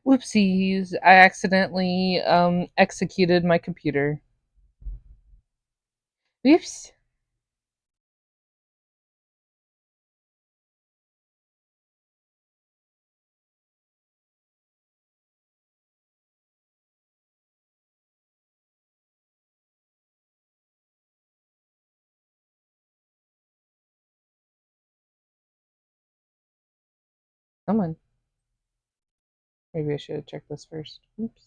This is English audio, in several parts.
Whoopsies, I accidentally executed my computer. Whoops. Come on. Maybe I should have checked this first. Oops.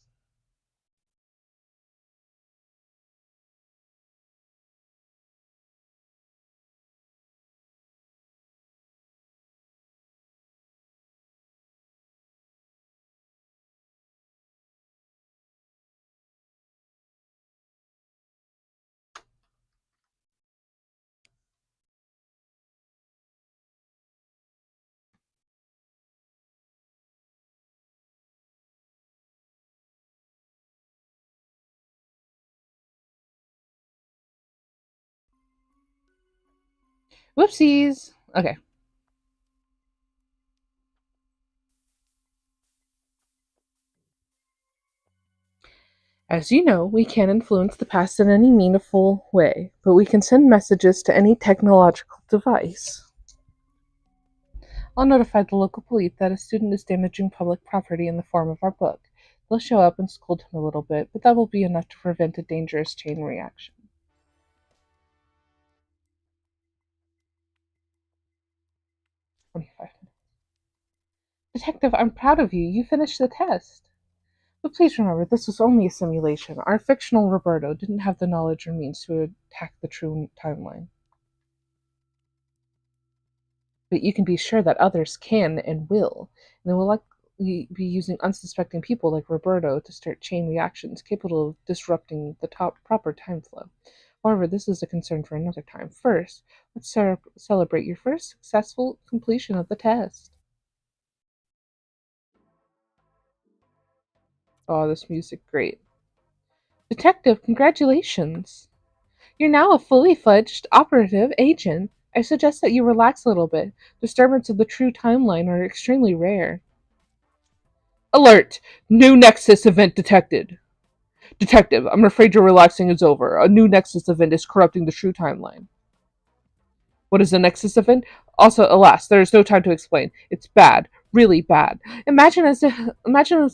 Whoopsies. Okay. As you know, we can't influence the past in any meaningful way, but we can send messages to any technological device. I'll notify the local police that a student is damaging public property in the form of our book. They'll show up and scold him a little bit, but that will be enough to prevent a dangerous chain reaction. 25 minutes. Detective, I'm proud of you. You finished the test. But please remember, this was only a simulation. Our fictional Roberto didn't have the knowledge or means to attack the true timeline. But you can be sure that others can and will. And they will likely be using unsuspecting people like Roberto to start chain reactions capable of disrupting the proper time flow. However, this is a concern for another time. First, let's celebrate your first successful completion of the test. Oh, this music, great. Detective, congratulations! You're now a fully fledged operative agent. I suggest that you relax a little bit. Disturbance of the true timeline are extremely rare. Alert! New Nexus event detected. Detective, I'm afraid your relaxing is over. A new Nexus event is corrupting the true timeline. What is a Nexus event? Also, alas, there is no time to explain. It's bad, really bad. Imagine as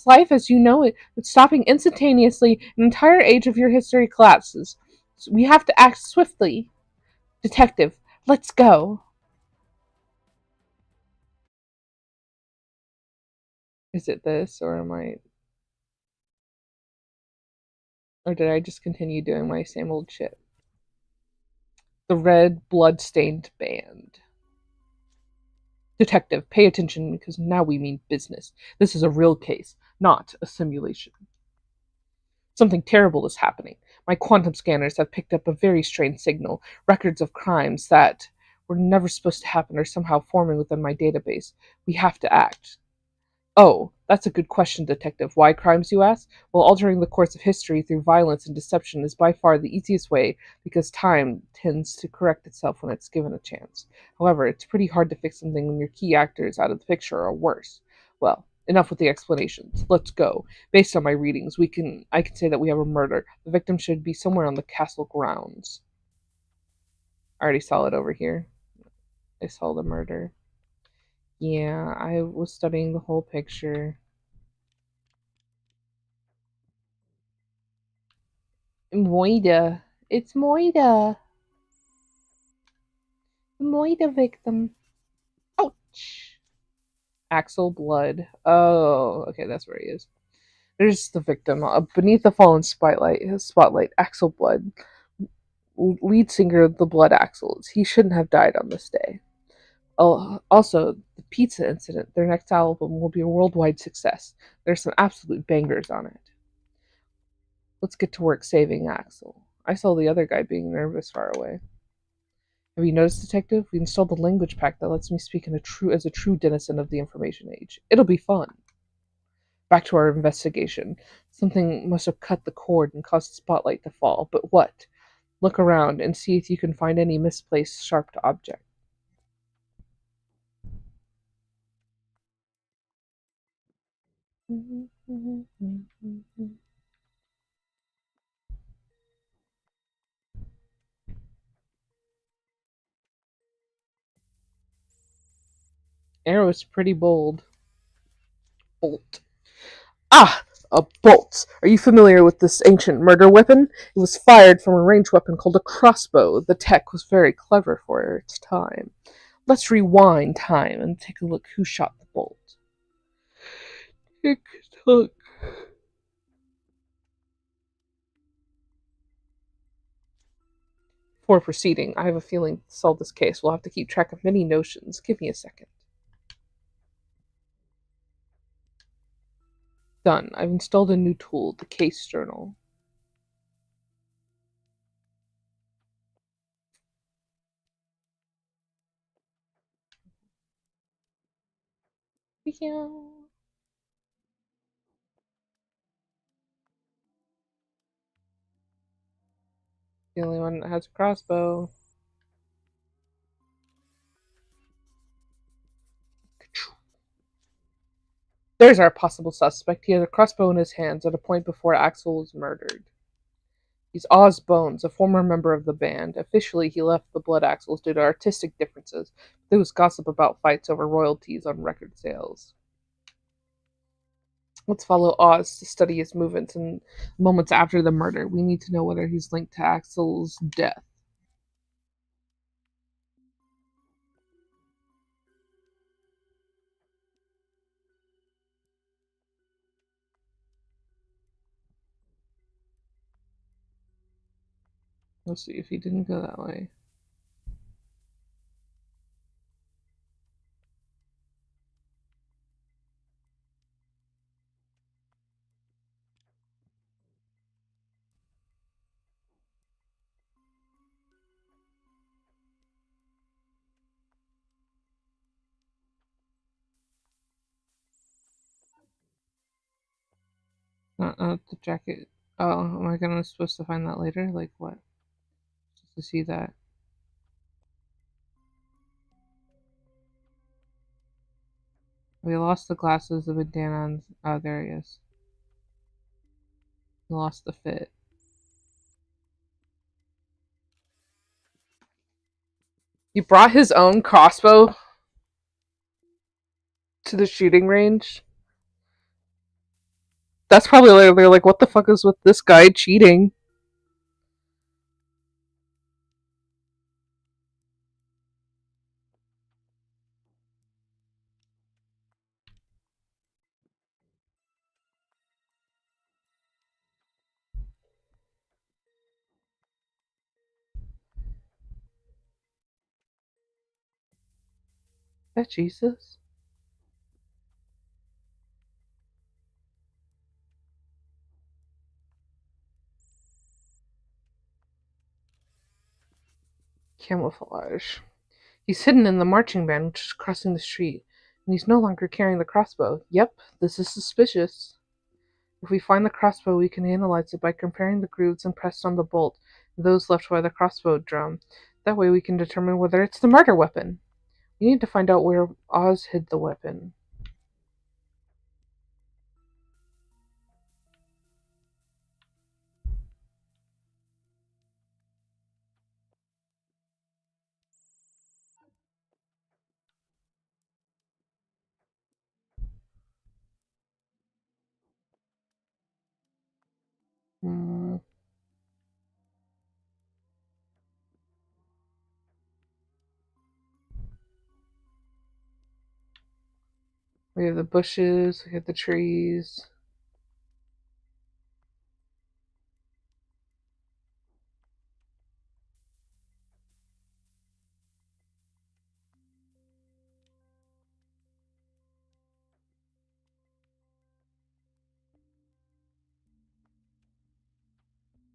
life as you know it, but stopping instantaneously, an entire age of your history collapses. So we have to act swiftly. Detective, let's go. Is it this, or did I just continue doing my same old shit? The red blood-stained band. Detective, pay attention because now we mean business. This is a real case, not a simulation. Something terrible is happening. My quantum scanners have picked up a very strange signal. Records of crimes that were never supposed to happen are somehow forming within my database. We have to act. Oh, that's a good question, Detective. Why crimes, you ask? Well, altering the course of history through violence and deception is by far the easiest way because time tends to correct itself when it's given a chance. However, it's pretty hard to fix something when your key actor is out of the picture or worse. Well, enough with the explanations. Let's go. Based on my readings, I can say that we have a murder. The victim should be somewhere on the castle grounds. I already saw it over here. I saw the murder. Yeah, I was studying the whole picture. Moida. It's Moida. Moida victim. Ouch. Axel Blood. Oh, okay, that's where he is. There's the victim. Beneath the fallen spotlight, Axel Blood, lead singer of the Blood Axels. He shouldn't have died on this day. Oh, also, the Pizza Incident, their next album, will be a worldwide success. There's some absolute bangers on it. Let's get to work saving Axel. I saw the other guy being nervous far away. Have you noticed, Detective? We installed a language pack that lets me speak as a true denizen of the information age. It'll be fun. Back to our investigation. Something must have cut the cord and caused the spotlight to fall. But what? Look around and see if you can find any misplaced sharp object. Arrow is pretty bold. Bolt. Ah! A bolt. Are you familiar with this ancient murder weapon? It was fired from a ranged weapon called a crossbow. The tech was very clever for its time. Let's rewind time and take a look who shot the bolt. Tick tock. Before proceeding, I have a feeling to solve this case we'll have to keep track of many notions. Give me a second. Done. I've installed a new tool, the case journal. Yeah. The only one that has a crossbow. There's our possible suspect. He had a crossbow in his hands at a point before Axel was murdered. He's Oz Bones, a former member of the band. Officially, he left the Blood Axles due to artistic differences. There was gossip about fights over royalties on record sales. Let's follow Oz to study his movements and moments after the murder. We need to know whether he's linked to Axel's death. Let's see if he didn't go that way. The jacket. Oh, am I gonna supposed to find that later? Like what? Just to see that. We lost the glasses of Bandana. Oh, there he is. We lost the fit. He brought his own crossbow to the shooting range. That's probably later. They're like, what the fuck is with this guy cheating? Is that Jesus? Camouflage. He's hidden in the marching band which is crossing the street, and he's no longer carrying the crossbow. Yep, this is suspicious. If we find the crossbow, we can analyze it by comparing the grooves impressed on the bolt and those left by the crossbow drum. That way we can determine whether it's the murder weapon. We need to find out where Oz hid the weapon. Hmm. We have the bushes, we have the trees.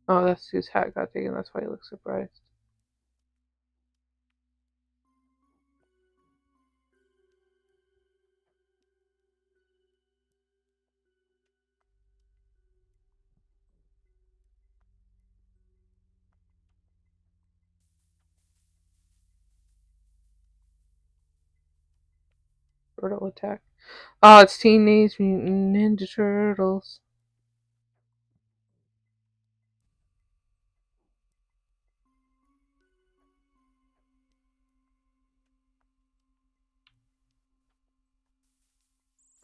Oh, that's whose hat got taken. That's why he looks surprised. Turtle attack. Oh, it's Teenage Mutant Ninja Turtles.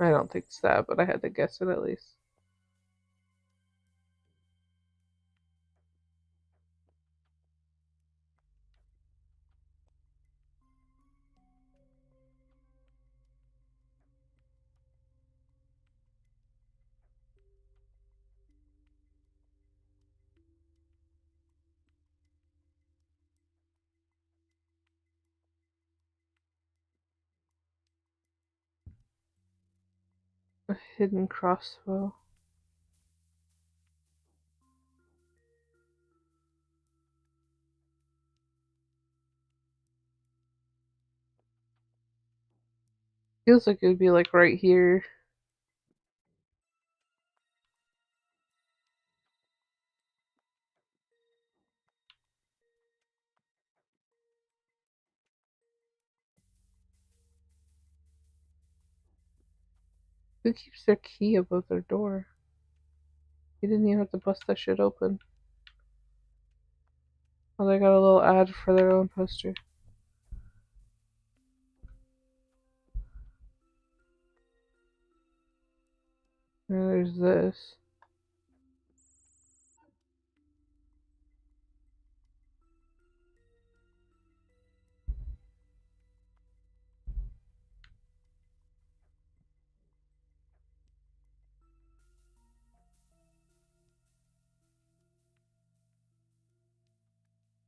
I don't think it's that, but I had to guess it at least. A hidden crossbow. Feels like it would be like right here. Who keeps their key above their door? You didn't even have to bust that shit open. Oh, they got a little ad for their own poster. And there's this.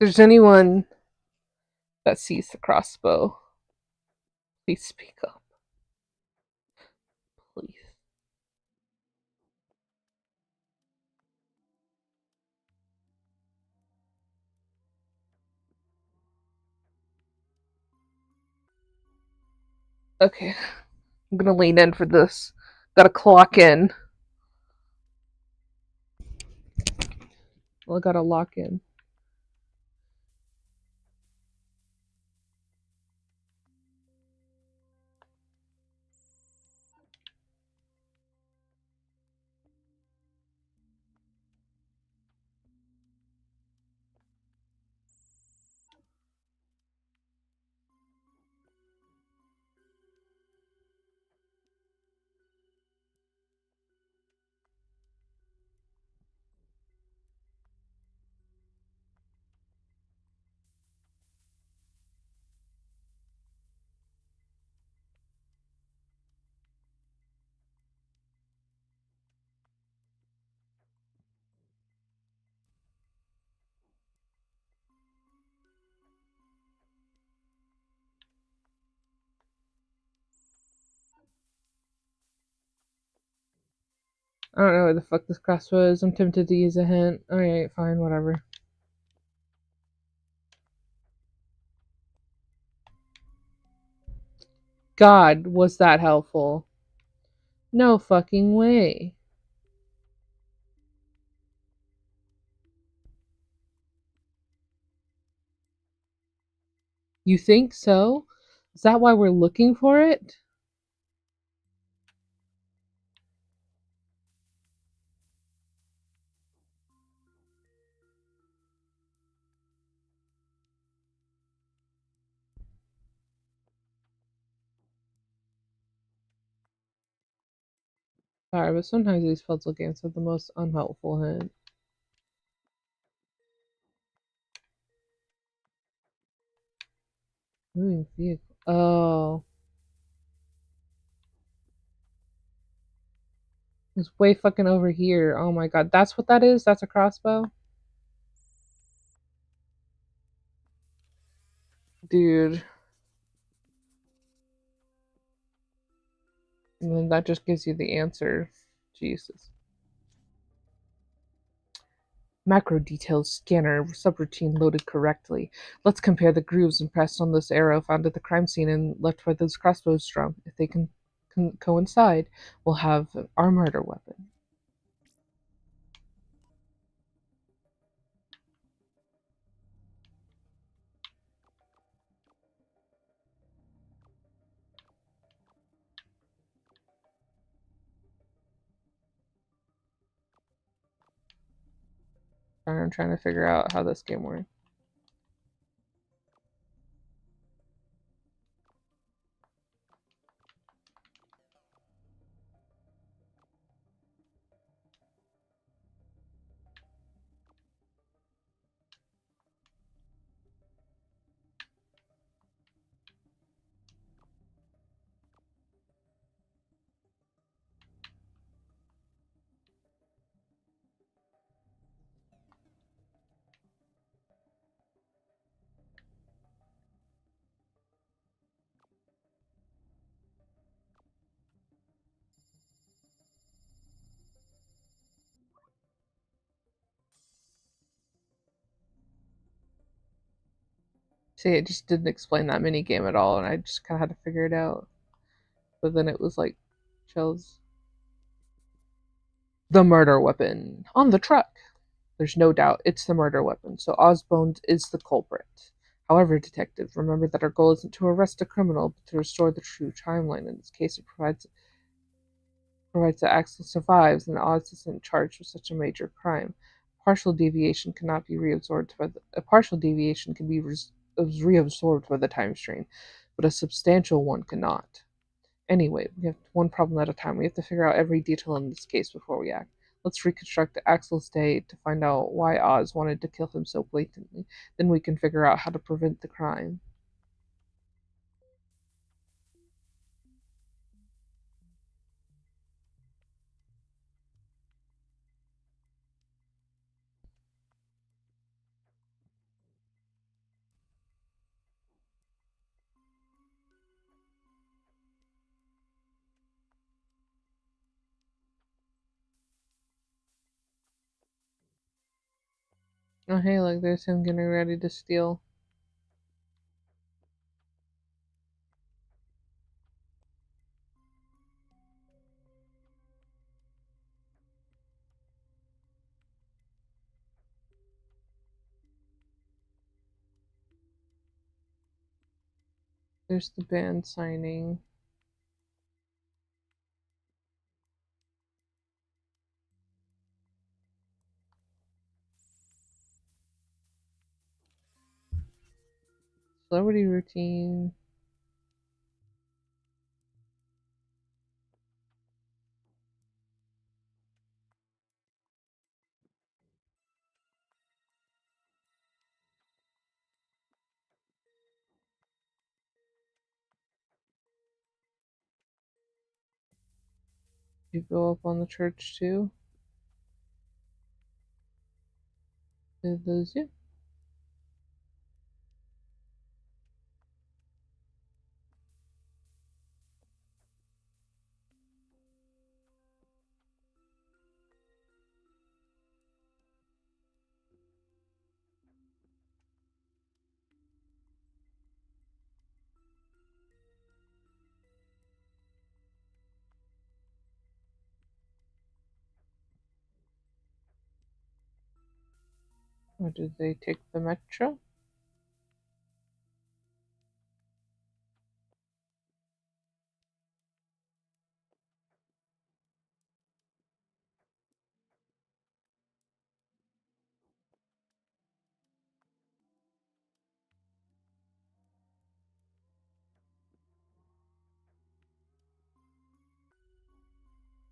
If there's anyone that sees the crossbow, please speak up. Please. Okay, I'm gonna lean in for this. Gotta clock in. Well, I gotta lock in. I don't know where the fuck this crossbow is. I'm tempted to use a hint. Alright, fine, whatever. God, was that helpful? No fucking way. You think so? Is that why we're looking for it? Sorry, but sometimes these puzzle games have the most unhelpful hint. Moving vehicle. Oh. It's way fucking over here. Oh my god. That's what that is? That's a crossbow? Dude. And then that just gives you the answer. Jesus. Macro details scanner subroutine loaded correctly. Let's compare the grooves impressed on this arrow found at the crime scene and left where those crossbows drum. If they can coincide, we'll have our murder weapon. I'm trying to figure out how this game works. See, it just didn't explain that mini game at all, and I just kind of had to figure it out. But then it was like, chose the murder weapon on the truck. There's no doubt it's the murder weapon, so Osbones is the culprit. However, Detective, remember that our goal isn't to arrest a criminal, but to restore the true timeline. In this case, it provides that Axel survives and Oz isn't charged with such a major crime. Partial deviation cannot be reabsorbed by a partial deviation can be reabsorbed by the time strain, but a substantial one cannot. Anyway, we have one problem at a time. We have to figure out every detail in this case before we act. Let's reconstruct Axel's day to find out why Oz wanted to kill him so blatantly. Then we can figure out how to prevent the crime. Oh, hey, look, there's him getting ready to steal. There's the band signing. Celebrity routine. You go up on the church too. Did those you? Or did they take the metro?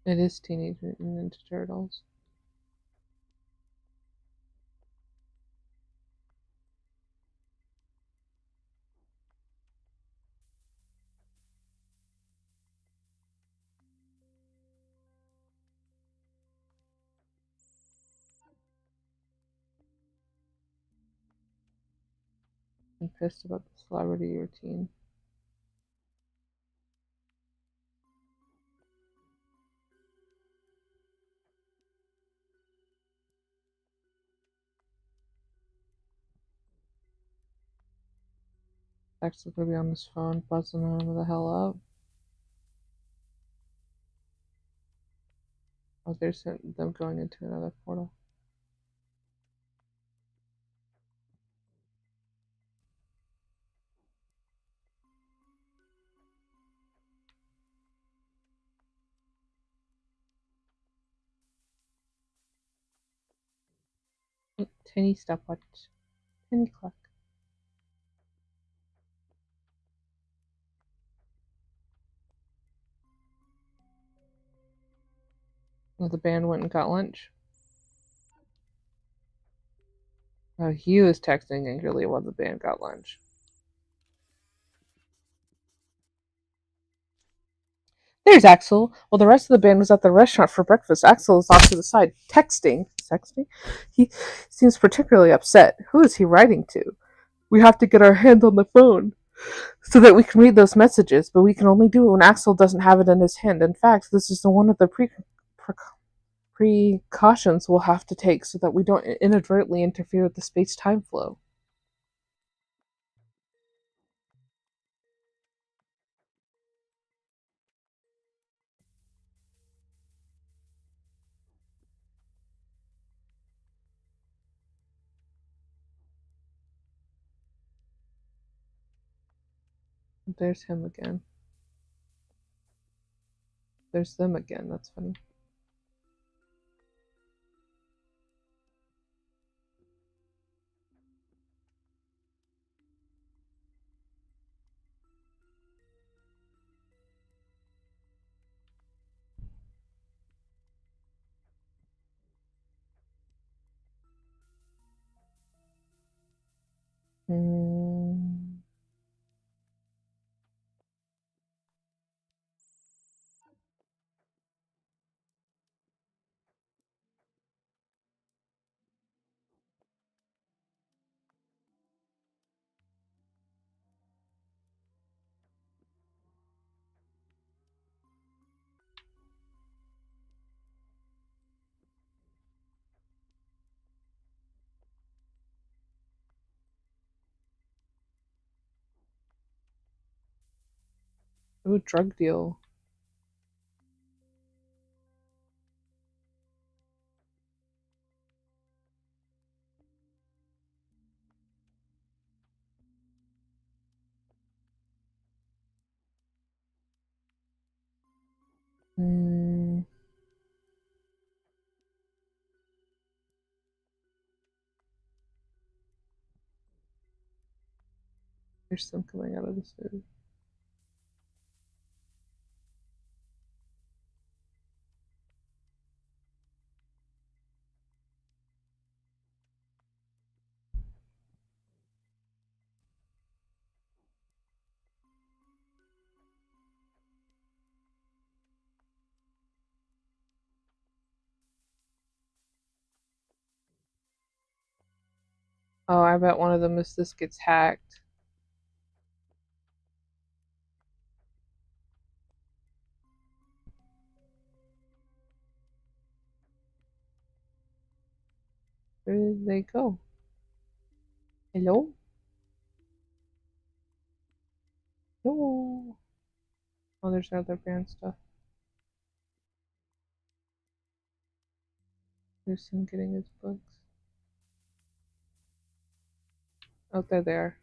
It is Teenage Mutant Ninja Turtles. I'm pissed about the celebrity routine. Axel could be on his phone, buzzing him the hell up. Oh, there's them going into another portal. Tiny stopwatch. Tiny clock. Well, the band went and got lunch. He was texting angrily while the band got lunch. There's Axel. While the rest of the band was at the restaurant for breakfast, Axel is off to the side, texting. Sexting? He seems particularly upset. Who is he writing to? We have to get our hand on the phone so that we can read those messages, but we can only do it when Axel doesn't have it in his hand. In fact, this is one of the precautions we'll have to take so that we don't inadvertently interfere with the space-time flow. There's him again. There's them again. That's funny. Hmm. Ooh, drug deal. Hmm. There's some coming out of this food. Oh, I bet one of them is this gets hacked. Where did they go? Hello? Hello? Oh, there's other band stuff. There's him getting his books. Oh, there they are.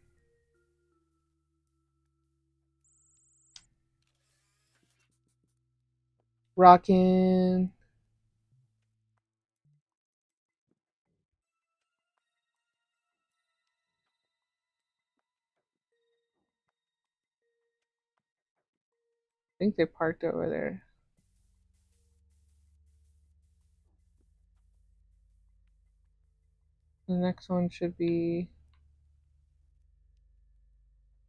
Rockin'. I think they parked over there. The next one should be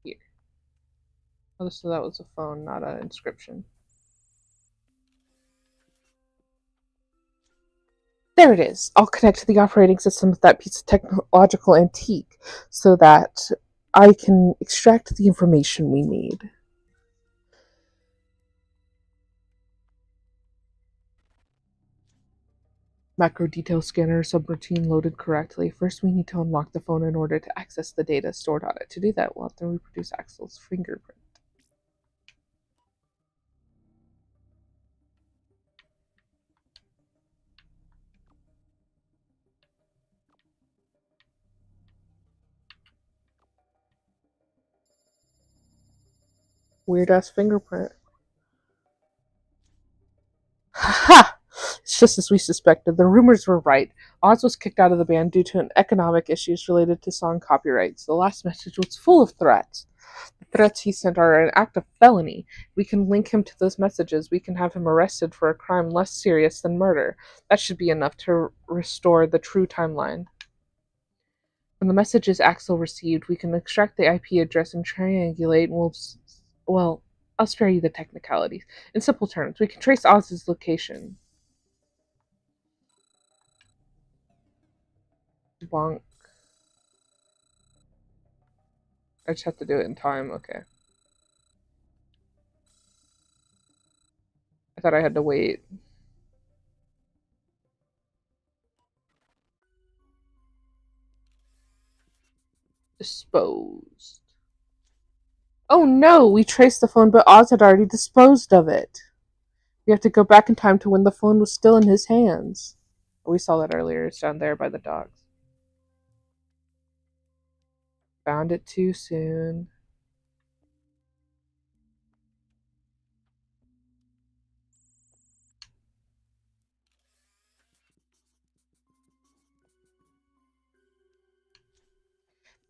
here. Oh, so that was a phone, not an inscription. There it is. I'll connect to the operating system with that piece of technological antique so that I can extract the information we need. Macro detail scanner subroutine loaded correctly. First, we need to unlock the phone in order to access the data stored on it. To do that, we'll have to reproduce Axel's fingerprint. Weird ass fingerprint. Ha! just as we suspected. The rumors were right. Oz was kicked out of the band due to economic issues related to song copyrights. The last message was full of threats. The threats he sent are an act of felony. We can link him to those messages. We can have him arrested for a crime less serious than murder. That should be enough to restore the true timeline. From the messages Axel received, we can extract the IP address and triangulate, and well, I'll spare you the technicalities. In simple terms, we can trace Oz's location. Bonk. I just have to do it in time, okay. I thought I had to wait. Disposed. Oh no, we traced the phone, but Oz had already disposed of it. We have to go back in time to when the phone was still in his hands. We saw that earlier. It's down there by the dogs. Found it too soon.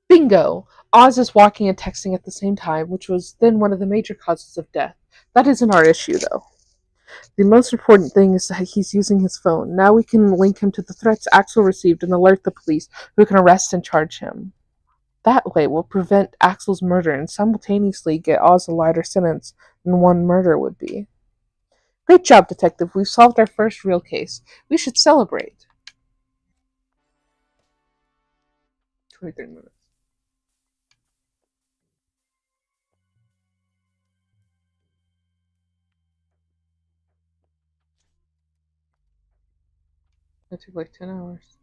Bingo! Oz is walking and texting at the same time, which was then one of the major causes of death. That isn't our issue, though. The most important thing is that he's using his phone. Now we can link him to the threats Axel received and alert the police, who can arrest and charge him. That way, we'll prevent Axel's murder and simultaneously get Oz a lighter sentence than one murder would be. Great job, Detective. We've solved our first real case. We should celebrate. 23 minutes. That took like 10 hours.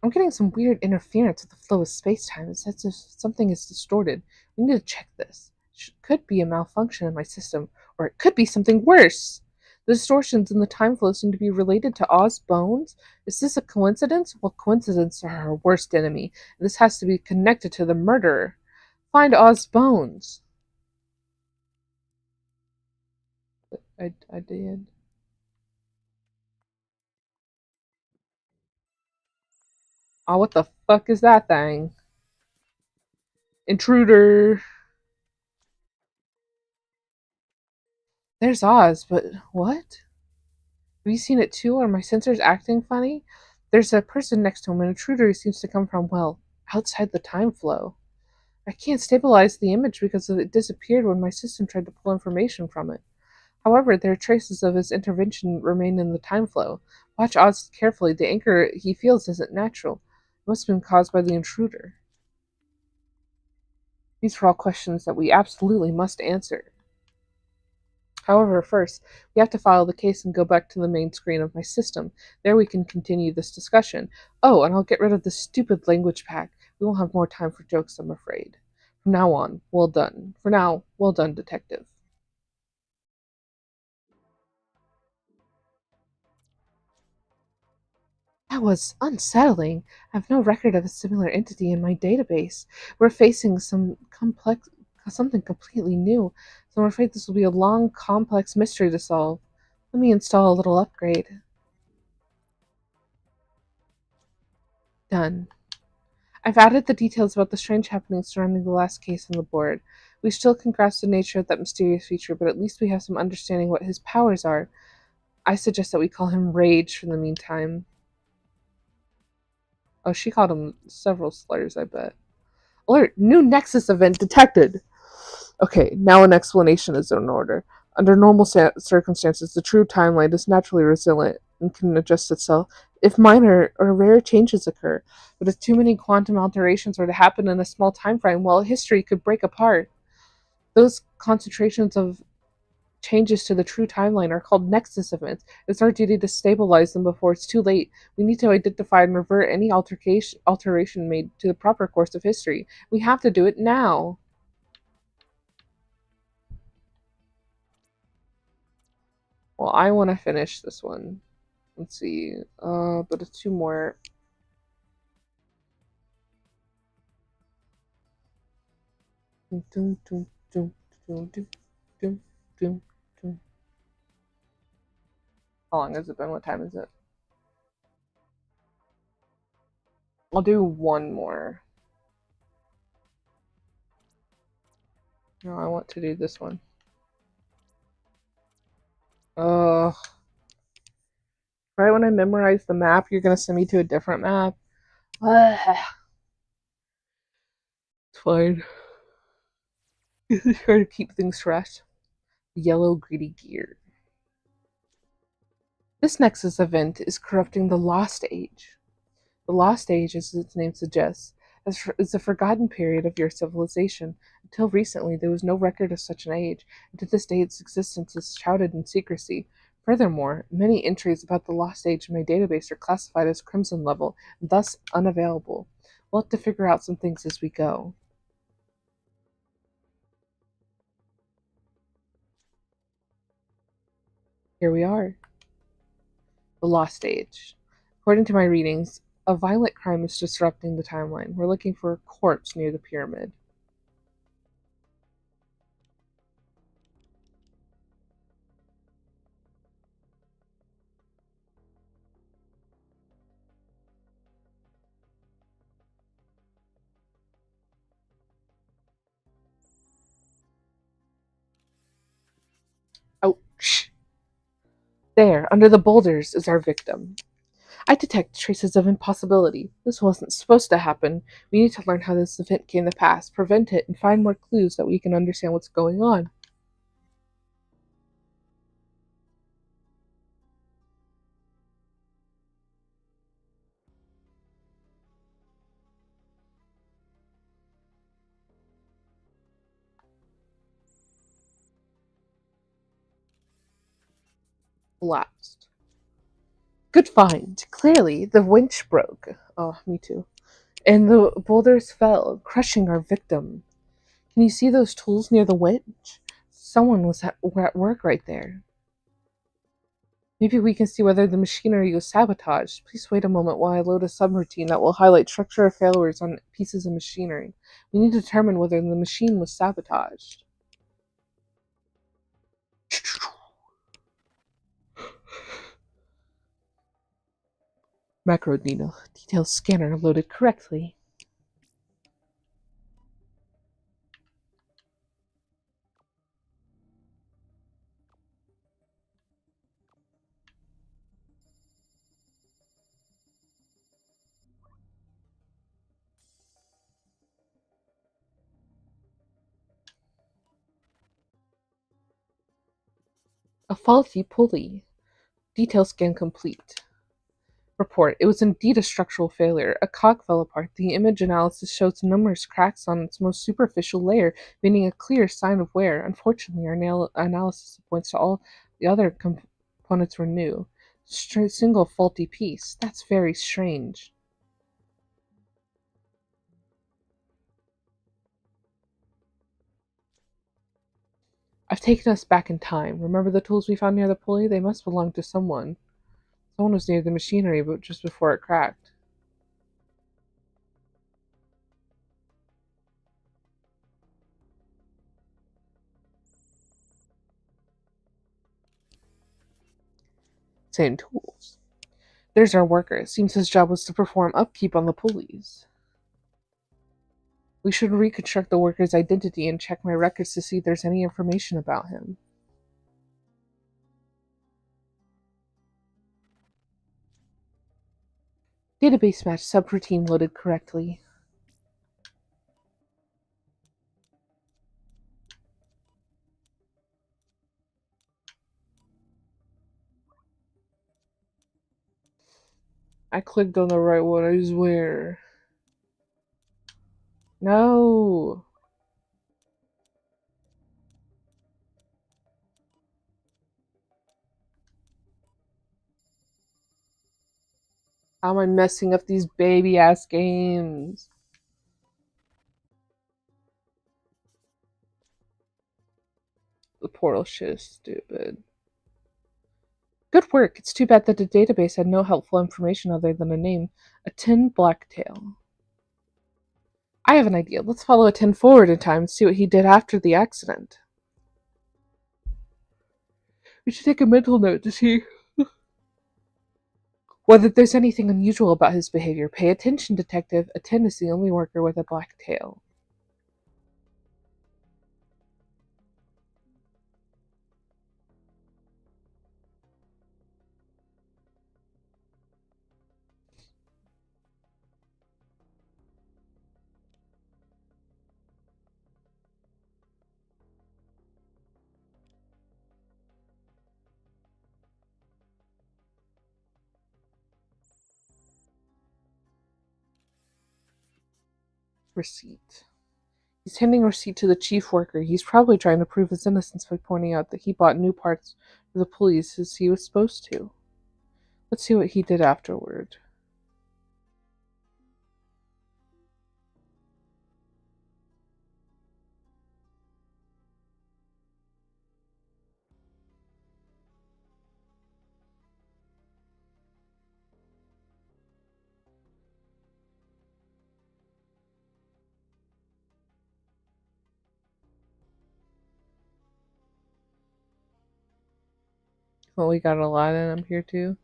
I'm getting some weird interference with the flow of space-time. It's as if something is distorted. We need to check this. It could be a malfunction in my system, or it could be something worse. The distortions in the time flow seem to be related to Oz's bones. Is this a coincidence? Well, coincidences are our worst enemy, and this has to be connected to the murderer. Find Oz's bones. I did. Oh, what the fuck is that thing? Intruder. There's Oz, but what? Have you seen it too? Are my sensors acting funny? There's a person next to him, an intruder who seems to come from, well, outside the time flow. I can't stabilize the image because it disappeared when my system tried to pull information from it. However, there are traces of his intervention remain in the time flow. Watch Oz carefully. The anger he feels isn't natural. It must have been caused by the intruder. These are all questions that we absolutely must answer. However, first, we have to file the case and go back to the main screen of my system. There we can continue this discussion. Oh, and I'll get rid of this stupid language pack. We won't have more time for jokes, I'm afraid. From now on, well done. For now, well done, Detective. That was unsettling. I have no record of a similar entity in my database. We're facing something completely new, so I'm afraid this will be a long, complex mystery to solve. Let me install a little upgrade. Done. I've added the details about the strange happenings surrounding the last case on the board. We still can grasp the nature of that mysterious feature, but at least we have some understanding what his powers are. I suggest that we call him Rage for the meantime. Oh, she called him several slurs, I bet. Alert! New Nexus event detected! Okay, now an explanation is in order. Under normal circumstances, the true timeline is naturally resilient and can adjust itself if minor or rare changes occur. But if too many quantum alterations were to happen in a small time frame, well, history could break apart. Those concentrations of changes to the true timeline are called nexus events. It's our duty to stabilize them before it's too late. We need to identify and revert any alteration made to the proper course of history. We have to do it now. Well, I want to finish this one. Let's see. But it's two more. Dun, dun, dun, Doom, doom, doom, doom, doom. How long has it been? What time is it? I'll do one more. No, I want to do this one. Ugh. Right when I memorize the map, you're gonna send me to a different map. Ugh. It's fine. Try to keep things fresh. Yellow greedy gear. This Nexus event is corrupting the Lost Age. The Lost Age, as its name suggests, is a forgotten period of your civilization. Until recently, there was no record of such an age, and to this day its existence is shrouded in secrecy. Furthermore, many entries about the Lost Age in my database are classified as Crimson level, and thus unavailable. We'll have to figure out some things as we go. Here we are. The Lost Age. According to my readings, a violent crime is disrupting the timeline. We're looking for a corpse near the pyramid. Ouch! There, under the boulders, is our victim. I detect traces of impossibility. This wasn't supposed to happen. We need to learn how this event came to pass, prevent it, and find more clues that we can understand what's going on. Collapsed. Good find. Clearly, the winch broke. Oh, me too. And the boulders fell, crushing our victim. Can you see those tools near the winch? Someone was at work right there. Maybe we can see whether the machinery was sabotaged. Please wait a moment while I load a subroutine that will highlight structural failures on pieces of machinery. We need to determine whether the machine was sabotaged. Macro needle. Detail scanner loaded correctly. A faulty pulley. Detail scan complete. Report. It was indeed a structural failure. A cog fell apart. The image analysis shows numerous cracks on its most superficial layer, meaning a clear sign of wear. Unfortunately, our analysis points to all the other components were new. Single faulty piece. That's very strange. I've taken us back in time. Remember the tools we found near the pulley? They must belong to someone. Someone was near the machinery, but just before it cracked. Same tools. There's our worker. Seems his job was to perform upkeep on the pulleys. We should reconstruct the worker's identity and check my records to see if there's any information about him. Database match subroutine loaded correctly. I clicked on the right one, I swear. No! How am I messing up these baby ass games? The portal shit is stupid. Good work. It's too bad that the database had no helpful information other than a name. A tin blacktail. I have an idea. Let's follow a tin forward in time and see what he did after the accident. We should take a mental note to see whether there's anything unusual about his behavior. Pay attention, detective. Attend is the only worker with a black tail. Receipt. He's handing a receipt to the chief worker. He's probably trying to prove his innocence by pointing out that he bought new parts for the police as he was supposed to. Let's see what he did afterward. Well, we got a lot in him here too.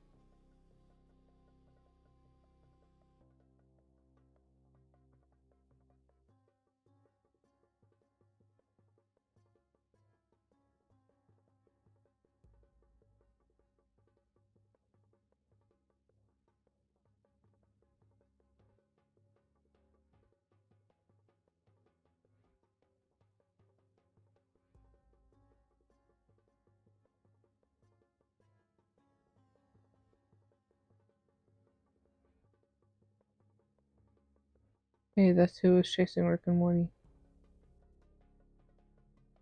Hey, that's who was chasing Rick and Morty.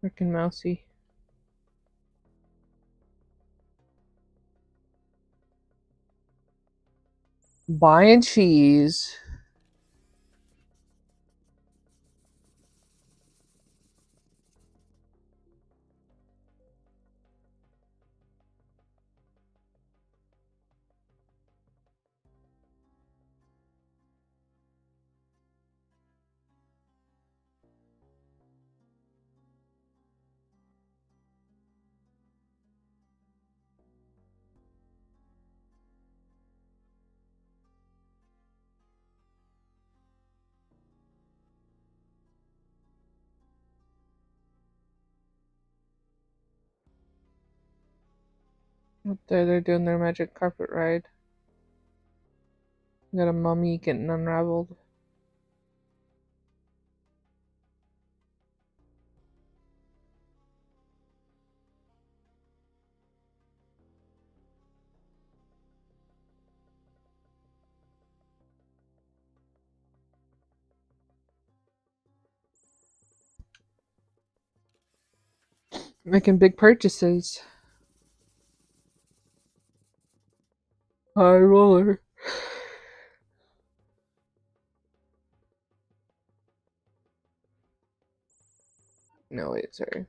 Rick and Mousy. Buying cheese. Up there, they're doing their magic carpet ride. We got a mummy getting unraveled. Making big purchases. High roller. No, wait, sorry.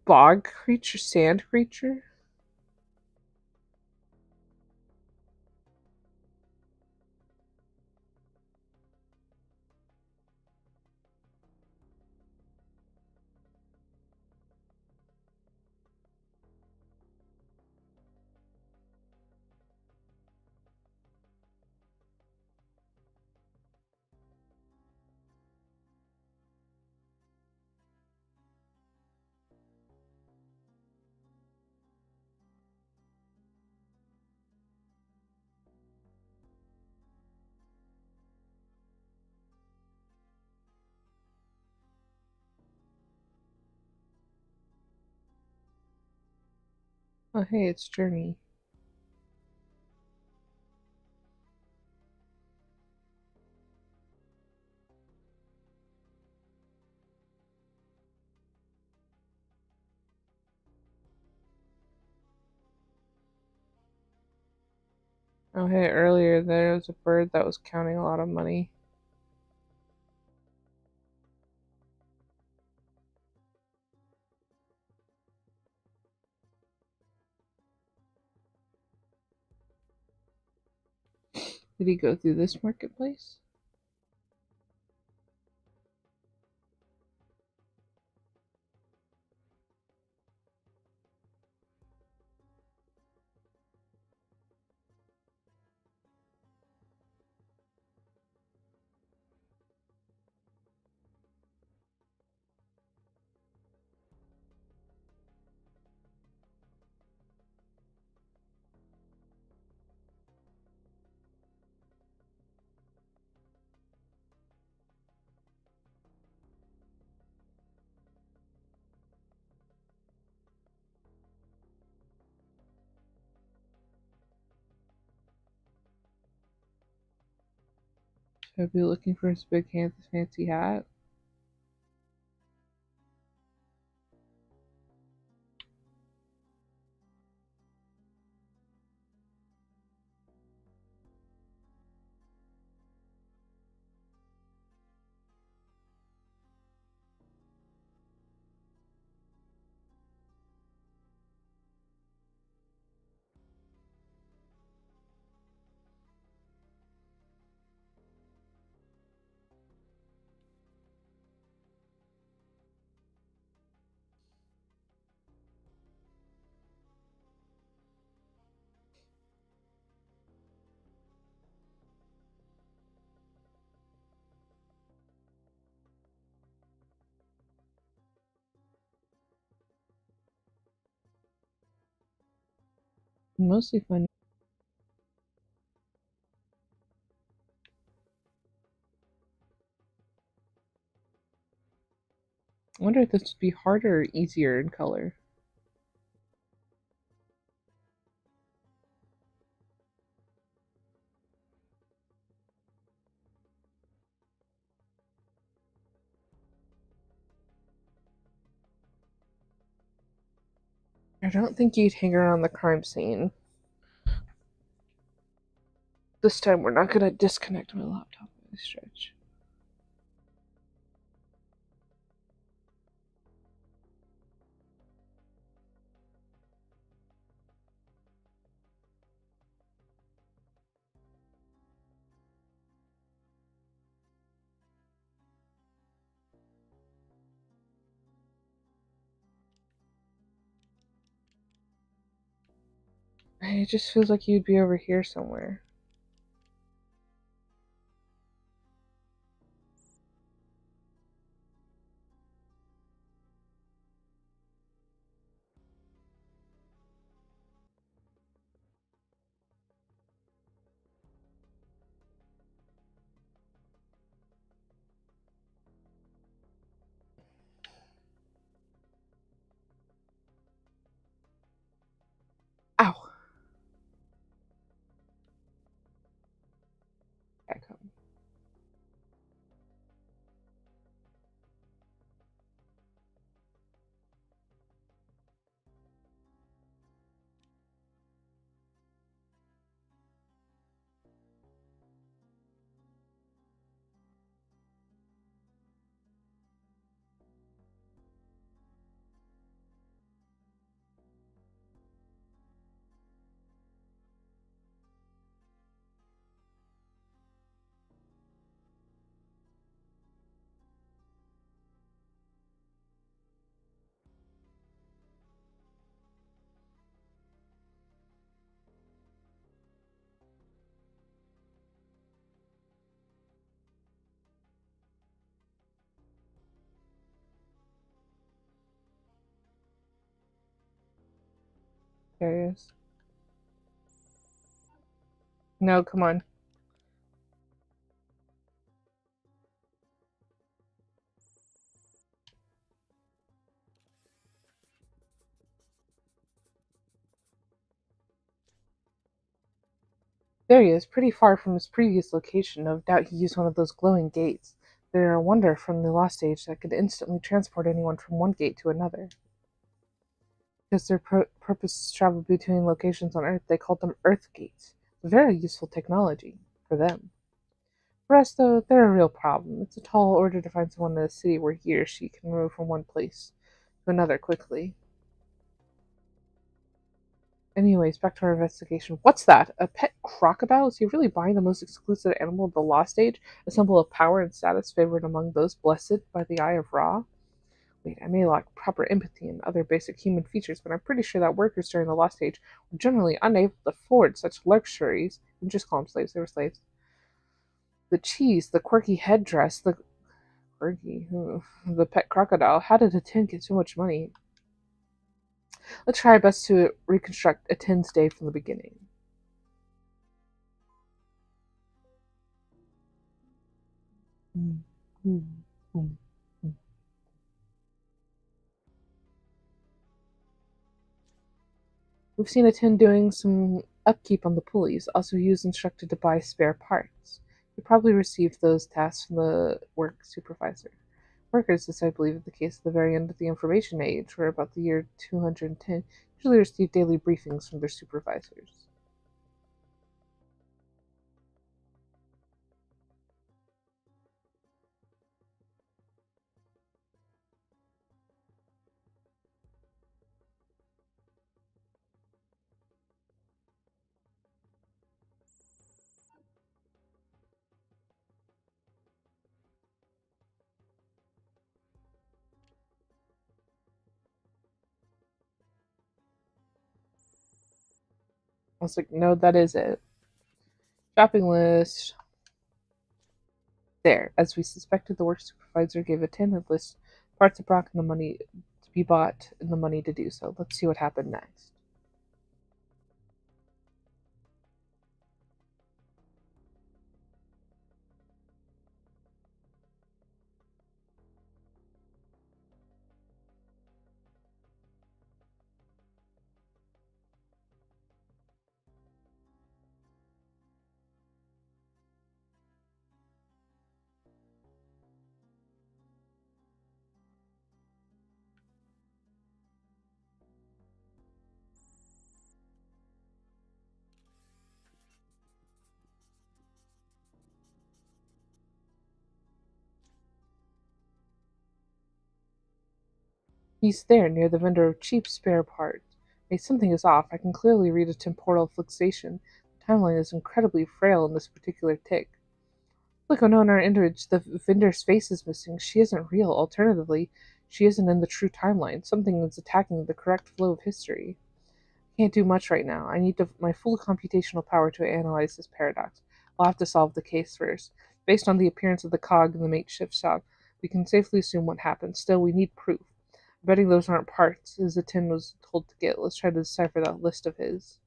Bog creature? Sand creature? Oh, hey, it's Journey. Oh, hey, earlier there was a bird that was counting a lot of money. Did he go through this marketplace? Should I be looking for his big fancy hat? Mostly fun. I wonder if this would be harder or easier in color. I don't think you'd hang around the crime scene. This time we're not gonna disconnect my laptop by any stretch. It just feels like you'd be over here somewhere. Ow! Back home. There he is. No, come on. There he is, pretty far from his previous location. No doubt he used one of those glowing gates. They're a wonder from the lost age that could instantly transport anyone from one gate to another. Because their purpose is travel between locations on Earth, they called them Earth Gates. Very useful technology for them. For us, though, they're a real problem. It's a tall order to find someone in a city where he or she can move from one place to another quickly. Anyways, back to our investigation. What's that? A pet crocodile? Is he really buying the most exclusive animal of the Lost Age? A symbol of power and status favored among those blessed by the Eye of Ra? Wait, I may lack proper empathy and other basic human features, but I'm pretty sure that workers during the Lost Age were generally unable to afford such luxuries. You can just call them slaves, they were slaves. The cheese, the quirky headdress, the quirky, the pet crocodile. How did a tin get so much money? Let's try our best to reconstruct a tin's day from the beginning. Mm, mm, mm, mm. We've seen a tin doing some upkeep on the pulleys. Also, he was instructed to buy spare parts. He probably received those tasks from the work supervisor. Workers, as I believe is the case at the very end of the information age, or about the year 210, usually receive daily briefings from their supervisors. I was like, no, that is it. Shopping list. There. As we suspected, the work supervisor gave a tentative list of parts of Brock and the money to be bought and the money to do so. Let's see what happened next. He's there, near the vendor of cheap spare parts. Hey, something is off. I can clearly read a temporal fixation. The timeline is incredibly frail in this particular tick. Look, on our image, the vendor's face is missing. She isn't real. Alternatively, she isn't in the true timeline. Something is attacking the correct flow of history. Can't do much right now. I need my full computational power to analyze this paradox. I'll have to solve the case first. Based on the appearance of the cog in the makeshift shop, we can safely assume what happened. Still, we need proof. Betting those aren't parts, as the tin was told to get. Let's try to decipher that list of his.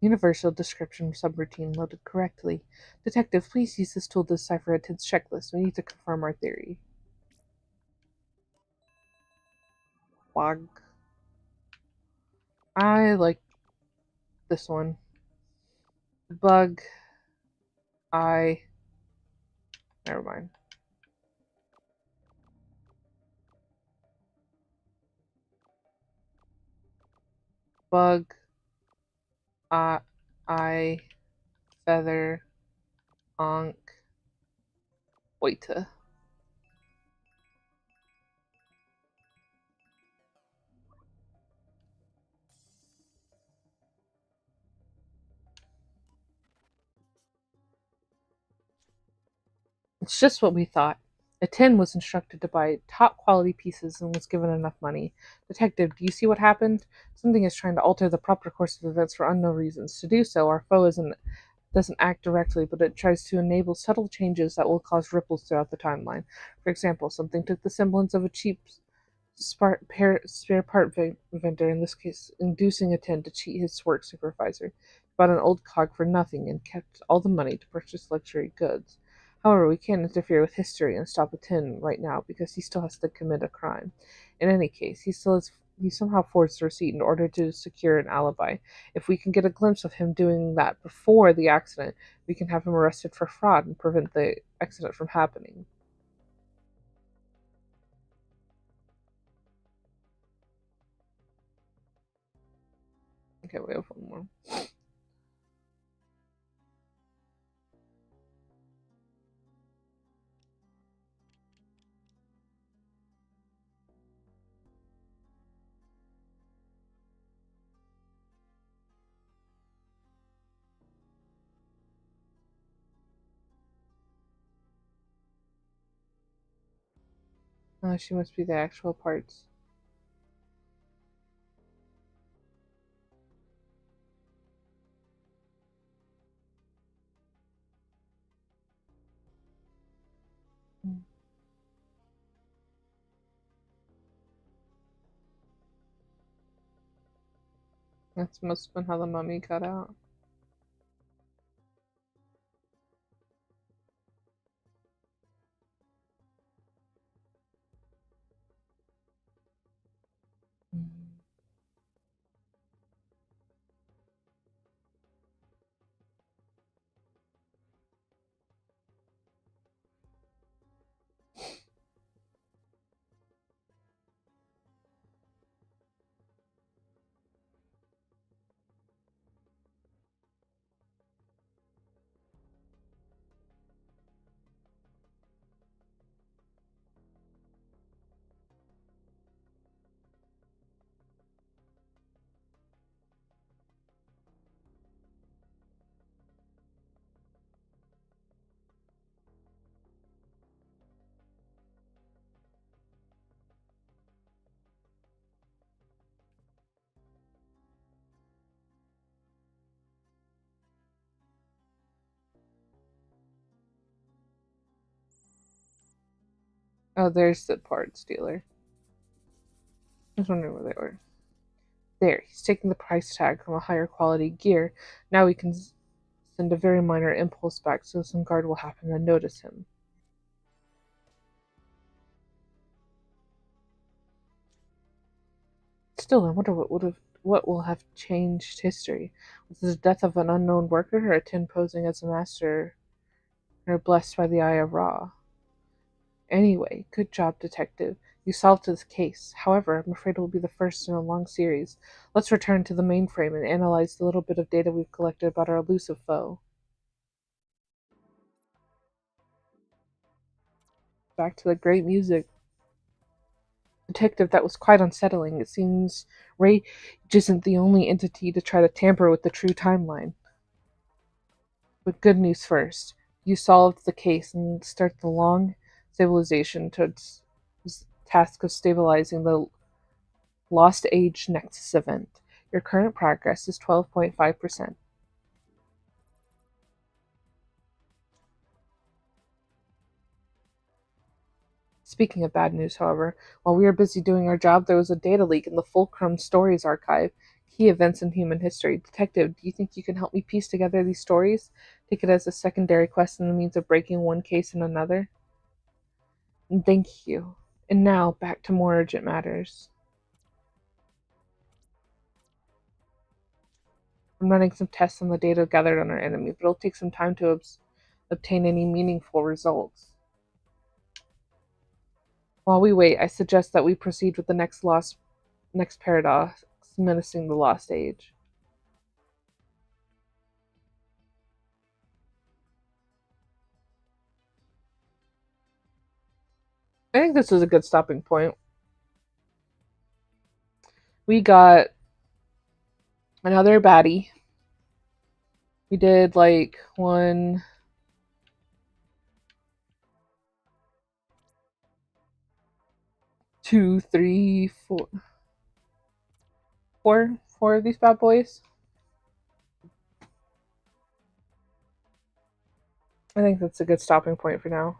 Universal description subroutine loaded correctly. Detective, please use this tool to decipher a tin's checklist. We need to confirm our theory. Bog. I like this one. Bug. I. Never mind. Bug. I. I. Feather. Onk. Waiter. It's just what we thought. A tin was instructed to buy top quality pieces and was given enough money. Detective, do you see what happened? Something is trying to alter the proper course of events for unknown reasons. To do so, our foe doesn't act directly, but it tries to enable subtle changes that will cause ripples throughout the timeline. For example, something took the semblance of a cheap spare part vendor, in this case, inducing a tin to cheat his work supervisor, bought an old cog for nothing and kept all the money to purchase luxury goods. However, we can't interfere with history and stop a tin right now because he still has to commit a crime. In any case, he somehow forged the receipt in order to secure an alibi. If we can get a glimpse of him doing that before the accident, we can have him arrested for fraud and prevent the accident from happening. Okay, we have one more. Oh, she must be the actual parts. That must have been how the mummy got out. Oh, there's the parts dealer. I was wondering where they were. There, he's taking the price tag from a higher quality gear. Now we can send a very minor impulse back so some guard will happen to notice him. Still, I wonder what will have changed history. Was it the death of an unknown worker or a tin posing as a master or blessed by the Eye of Ra? Anyway, good job, detective. You solved this case. However, I'm afraid it will be the first in a long series. Let's return to the mainframe and analyze the little bit of data we've collected about our elusive foe. Back to the great music. Detective, that was quite unsettling. It seems Rage isn't the only entity to try to tamper with the true timeline. But good news first. You solved the case and start the long stabilization towards the task of stabilizing the Lost Age Nexus event. Your current progress is 12.5%. Speaking of bad news, however, while we were busy doing our job, there was a data leak in the Fulcrum Stories archive. Key events in human history. Detective, do you think you can help me piece together these stories? Take it as a secondary quest and the means of breaking one case in another? And thank you. And now, back to more urgent matters. I'm running some tests on the data gathered on our enemy, but it'll take some time to obtain any meaningful results. While we wait, I suggest that we proceed with the next paradox menacing the Lost Age. I think this is a good stopping point. We got another baddie. We did like one, two, three, four of these bad boys. I think that's a good stopping point for now.